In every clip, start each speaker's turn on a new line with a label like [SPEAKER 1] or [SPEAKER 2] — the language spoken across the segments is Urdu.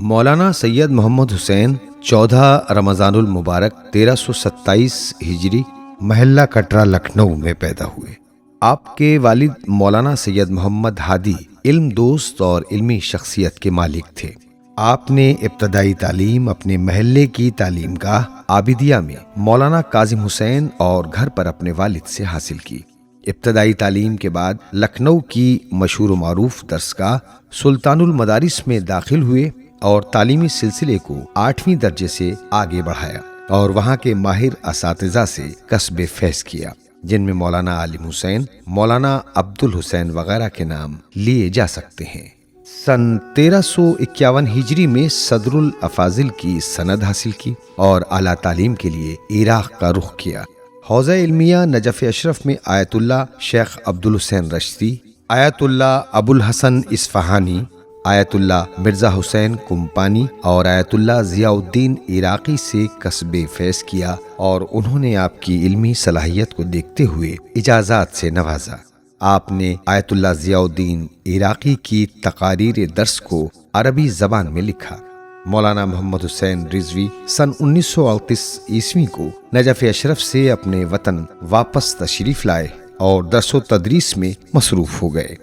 [SPEAKER 1] مولانا سید محمد حسین 14 رمضان المبارک 1327 ہجری محلہ کٹرا لکھنؤ میں پیدا ہوئے۔ آپ کے والد مولانا سید محمد ہادی علم دوست اور علمی شخصیت کے مالک تھے۔ آپ نے ابتدائی تعلیم اپنے محلے کی تعلیم گاہ عابدیہ میں مولانا کاظم حسین اور گھر پر اپنے والد سے حاصل کی۔ ابتدائی تعلیم کے بعد لکھنؤ کی مشہور و معروف درسگاہ سلطان المدارس میں داخل ہوئے اور تعلیمی سلسلے کو 8ویں درجے سے آگے بڑھایا اور وہاں کے ماہر اساتذہ سے کسب فیض کیا، جن میں مولانا عالم حسین، مولانا عبد الحسین وغیرہ کے نام لیے جا سکتے ہیں۔ سن 1351 ہجری میں صدر الافاضل کی سند حاصل کی اور اعلیٰ تعلیم کے لیے عراق کا رخ کیا۔ حوزہ علمیہ نجف اشرف میں آیت اللہ شیخ عبد الحسین رشتی، آیت اللہ ابو الحسن اصفہانی، آیت اللہ مرزا حسین کمپانی اور آیت اللہ ضیاء الدین عراقی سے کسب فیض کیا اور انہوں نے آپ کی علمی صلاحیت کو دیکھتے ہوئے اجازات سے نوازا۔ آپ نے آیت اللہ ضیاء الدین عراقی کی تقاریر درس کو عربی زبان میں لکھا۔ مولانا محمد حسین رضوی سن 1938 عیسوی کو نجف اشرف سے اپنے وطن واپس تشریف لائے اور درس و تدریس میں مصروف ہو گئے۔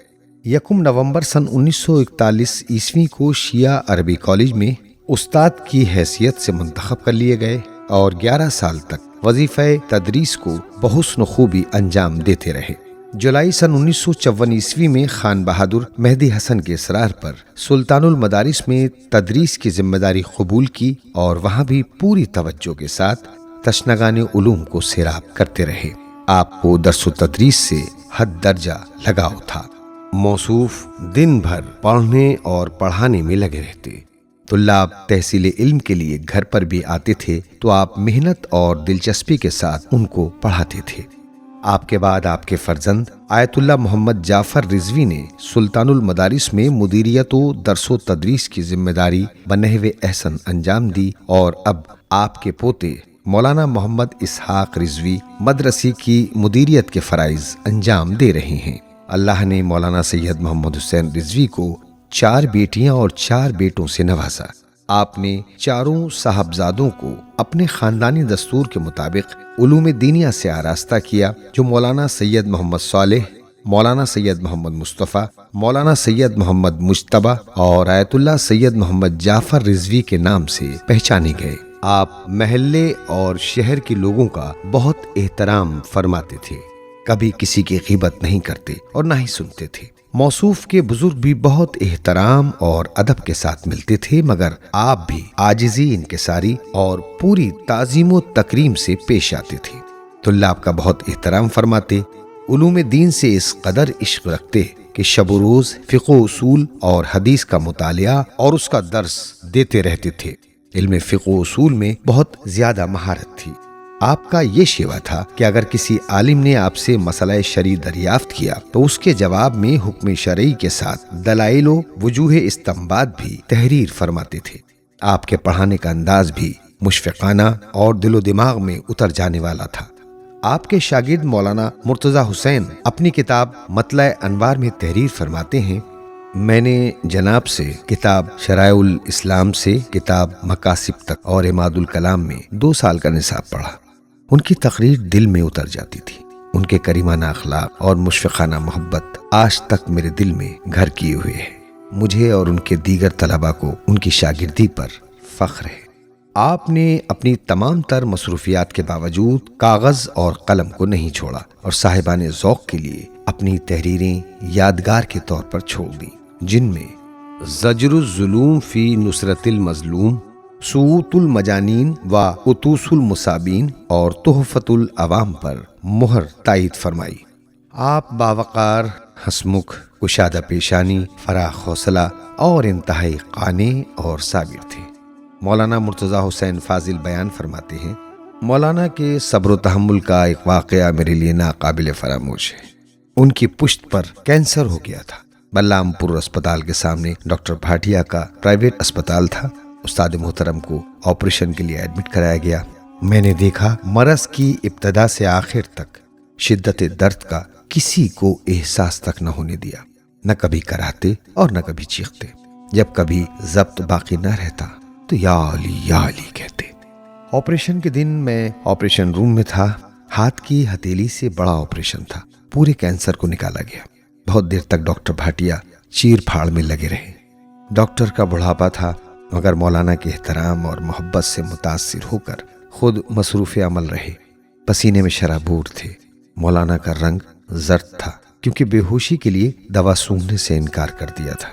[SPEAKER 1] 1 نومبر سن 1941 عیسوی کو شیعہ عربی کالج میں استاد کی حیثیت سے منتخب کر لیے گئے اور 11 سال تک وظیفہ تدریس کو بحسن خوبی انجام دیتے رہے۔ جولائی سن 1954 عیسوی میں خان بہادر مہدی حسن کے اصرار پر سلطان المدارس میں تدریس کی ذمہ داری قبول کی اور وہاں بھی پوری توجہ کے ساتھ تشنگان علوم کو سیراب کرتے رہے۔ آپ کو درس و تدریس سے حد درجہ لگاؤ تھا۔ موصوف دن بھر پڑھنے اور پڑھانے میں لگے رہتے۔ طلاب تحصیل علم کے لیے گھر پر بھی آتے تھے تو آپ محنت اور دلچسپی کے ساتھ ان کو پڑھاتے تھے۔ آپ کے بعد آپ کے فرزند آیت اللہ محمد جعفر رضوی نے سلطان المدارس میں مدیریت و درس و تدریس کی ذمہ داری بنحو احسن انجام دی اور اب آپ کے پوتے مولانا محمد اسحاق رضوی مدرسے کی مدیریت کے فرائض انجام دے رہے ہیں۔ اللہ نے مولانا سید محمد حسین رضوی کو 4 بیٹیاں اور 4 بیٹوں سے نوازا۔ آپ نے چاروں صاحبزادوں کو اپنے خاندانی دستور کے مطابق علوم دینیہ سے آراستہ کیا، جو مولانا سید محمد صالح، مولانا سید محمد مصطفیٰ، مولانا سید محمد مجتبیٰ اور آیت اللہ سید محمد جعفر رضوی کے نام سے پہچانے گئے۔ آپ محلے اور شہر کے لوگوں کا بہت احترام فرماتے تھے، کبھی کسی کی غیبت نہیں کرتے اور نہ ہی سنتے تھے۔ موصوف کے بزرگ بھی بہت احترام اور ادب کے ساتھ ملتے تھے، مگر آپ بھی عاجزی، انکساری اور پوری تعظیم و تکریم سے پیش آتے تھے۔ طلاب کا بہت احترام فرماتے، علوم دین سے اس قدر عشق رکھتے کہ شب و روز فقہ و اصول اور حدیث کا مطالعہ اور اس کا درس دیتے رہتے تھے۔ علم فقہ و اصول میں بہت زیادہ مہارت تھی۔ آپ کا یہ شیوا تھا کہ اگر کسی عالم نے آپ سے مسئلہ شرعی دریافت کیا تو اس کے جواب میں حکم شرعی کے ساتھ دلائل و وجوہ استنباط بھی تحریر فرماتے تھے۔ آپ کے پڑھانے کا انداز بھی مشفقانہ اور دل و دماغ میں اتر جانے والا تھا۔ آپ کے شاگرد مولانا مرتضی حسین اپنی کتاب مطلع انوار میں تحریر فرماتے ہیں، میں نے جناب سے کتاب شرائع الاسلام سے کتاب مقاصد تک اور عماد الکلام میں 2 سال کا نصاب پڑھا۔ ان کی تقریر دل میں اتر جاتی تھی۔ ان کے کریمانہ اخلاق اور مشفقانہ محبت آج تک میرے دل میں گھر کیے ہوئے ہے۔ مجھے اور ان کے دیگر طلباء کو ان کی شاگردی پر فخر ہے۔ آپ نے اپنی تمام تر مصروفیات کے باوجود کاغذ اور قلم کو نہیں چھوڑا اور صاحبان ذوق کے لیے اپنی تحریریں یادگار کے طور پر چھوڑ دیں، جن میں زجر الظلوم فی نصرت المظلوم، سوۃ المجانین و عطوس المصابین اور تحفۃ العوام پر مہر تائید فرمائی۔ آپ باوقار، ہنسمکھ، کشادہ پیشانی، فراخ حوصلہ اور انتہائی قانع اور صابر تھے۔ مولانا مرتضی حسین فاضل بیان فرماتے ہیں، مولانا کے صبر و تحمل کا ایک واقعہ میرے لیے ناقابل فراموش ہے۔ ان کی پشت پر کینسر ہو گیا تھا۔ بلرام پور اسپتال کے سامنے ڈاکٹر بھاٹیا کا پرائیویٹ اسپتال تھا۔ استاد محترم کو آپریشن کے لیے ایڈمٹ کرایا گیا۔ میں نے دیکھا مرض کی ابتدا سے آخر تک شدت درد کا کسی کو احساس تک نہ ہونے دیا، نہ کبھی کراہتے اور نہ کبھی چیختے۔ جب کبھی ضبط باقی نہ رہتا تو یا علی کہتے۔ آپریشن کے دن میں آپریشن روم میں تھا۔ ہاتھ کی ہتھیلی سے بڑا آپریشن تھا، پورے کینسر کو نکالا گیا۔ بہت دیر تک ڈاکٹر بھاٹیا چیر پھاڑ میں لگے رہے۔ ڈاکٹر کا بڑھاپا تھا، مگر مولانا کے احترام اور محبت سے متاثر ہو کر خود مصروف عمل رہے۔ پسینے میں شرابور تھے۔ مولانا کا رنگ زرد تھا، کیونکہ بے ہوشی کے لیے دوا سونگھنے سے انکار کر دیا تھا،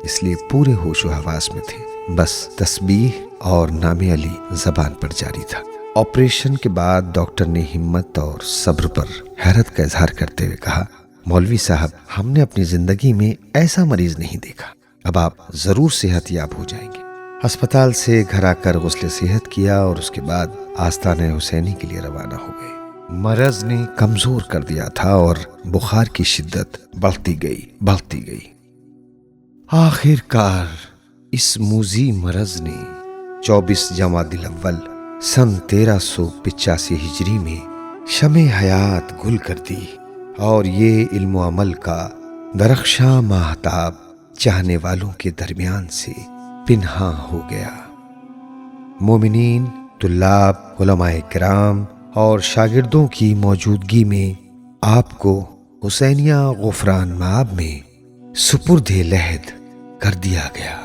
[SPEAKER 1] اس لیے پورے ہوش و حواس میں تھے۔ بس تسبیح اور نام علی زبان پر جاری تھا۔ آپریشن کے بعد ڈاکٹر نے ہمت اور صبر پر حیرت کا اظہار کرتے ہوئے کہا، مولوی صاحب، ہم نے اپنی زندگی میں ایسا مریض نہیں دیکھا۔ اب آپ ضرور صحت یاب ہو جائیں گے۔ ہسپتال سے گھر آ کر غسل صحت کیا اور اس کے بعد آستانہ حسینی کے لیے روانہ ہو گئے۔ مرض نے کمزور کر دیا تھا اور بخار کی شدت بڑھتی گئی۔ آخر کار اس موذی مرض نے 24 جمادی الاول سن 1385 ہجری میں شمع حیات گل کر دی، اور یہ علم و عمل کا درخشاں ماہتاب چاہنے والوں کے درمیان سے پنہاں ہو گیا۔ مومنین، طلاب، علماء کرام اور شاگردوں کی موجودگی میں آپ کو حسینیہ غفران مآب میں سپرد لحد کر دیا گیا۔